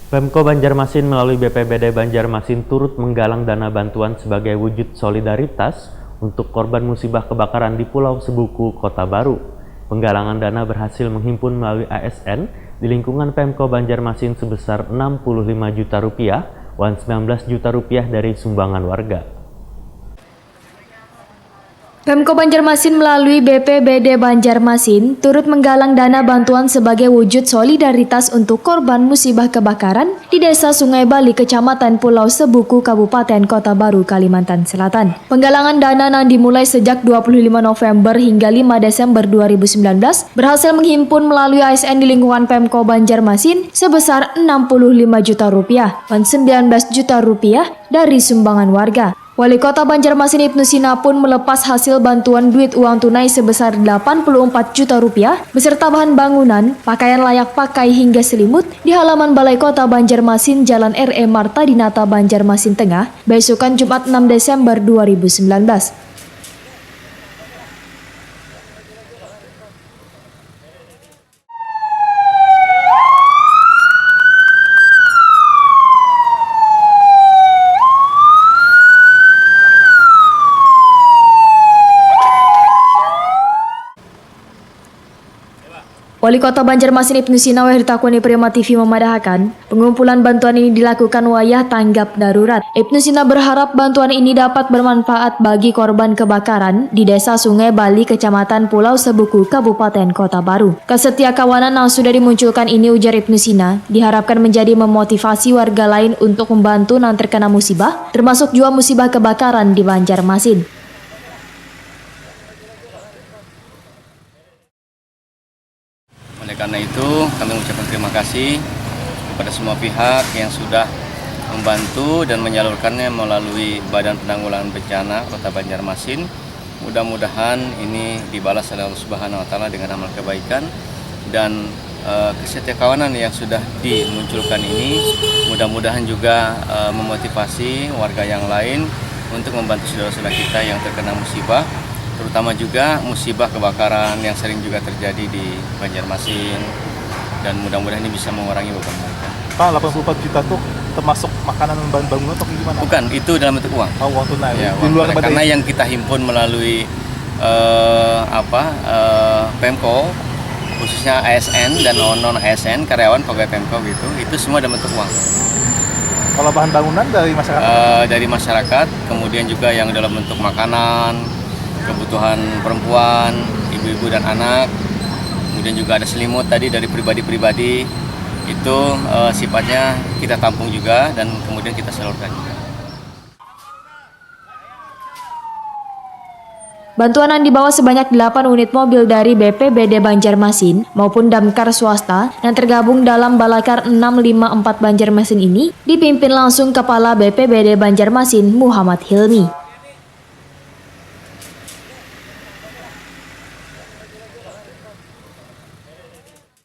Pemko Banjarmasin melalui BPBD Banjarmasin turut menggalang dana bantuan sebagai wujud solidaritas untuk korban musibah kebakaran di Pulau Sebuku, Kota Baru. Penggalangan dana berhasil menghimpun melalui ASN di lingkungan Pemko Banjarmasin sebesar Rp65 juta, uang Rp19 juta dari sumbangan warga. Pemko Banjarmasin melalui BPBD Banjarmasin turut menggalang dana bantuan sebagai wujud solidaritas untuk korban musibah kebakaran di Desa Sungai Bali, Kecamatan Pulau Sebuku, Kabupaten Kota Baru, Kalimantan Selatan. Penggalangan dana yang dimulai sejak 25 November hingga 5 Desember 2019 berhasil menghimpun melalui ASN di lingkungan Pemko Banjarmasin sebesar Rp65 juta, dan Rp19 juta dari sumbangan warga. Wali Kota Banjarmasin Ibnu Sina pun melepas hasil bantuan duit uang tunai sebesar Rp84 juta beserta bahan bangunan, pakaian layak pakai hingga selimut di halaman Balai Kota Banjarmasin, Jalan R.E. Marta Dinata, Banjarmasin Tengah, besokan Jumat 6 Desember 2019. Wali Kota Banjarmasin Ibnu Sina ditakoni Prima TV memadahkan, pengumpulan bantuan ini dilakukan wayah tanggap darurat. Ibnu Sina berharap bantuan ini dapat bermanfaat bagi korban kebakaran di Desa Sungai Bali, Kecamatan Pulau Sebuku, Kabupaten Kota Baru. Kesetiakawanan yang sudah dimunculkan ini, ujar Ibnu Sina, diharapkan menjadi memotivasi warga lain untuk membantu yang terkena musibah, termasuk juga musibah kebakaran di Banjarmasin. Oleh karena itu, kami mengucapkan terima kasih kepada semua pihak yang sudah membantu dan menyalurkannya melalui Badan Penanggulangan Bencana Kota Banjarmasin. Mudah-mudahan ini dibalas oleh Allah Subhanahu wa Ta'ala dengan amal kebaikan dan kesetiakawanan yang sudah dimunculkan ini mudah-mudahan juga memotivasi warga yang lain untuk membantu saudara-saudara kita yang terkena musibah, terutama juga musibah kebakaran yang sering juga terjadi di Banjarmasin, dan mudah-mudahan ini bisa mengurangi beban mereka. Pak, 84 juta tuh termasuk makanan dan bahan bangunan atau gimana? Bukan, itu dalam bentuk uang. Oh, uang tunai. Ya, di luar karena yang kita himpun melalui Pemko, khususnya ASN dan non-ASN, karyawan pegawai Pemko gitu, itu semua dalam bentuk uang. Kalau bahan bangunan dari masyarakat? Dari masyarakat, kemudian juga yang dalam bentuk makanan, kebutuhan perempuan, ibu-ibu dan anak, kemudian juga ada selimut tadi dari pribadi-pribadi, itu sifatnya kita tampung juga dan kemudian kita salurkan juga. Bantuan yang dibawa sebanyak 8 unit mobil dari BPBD Banjarmasin maupun damkar swasta yang tergabung dalam Balakar 654 Banjarmasin ini dipimpin langsung Kepala BPBD Banjarmasin Muhammad Hilmi.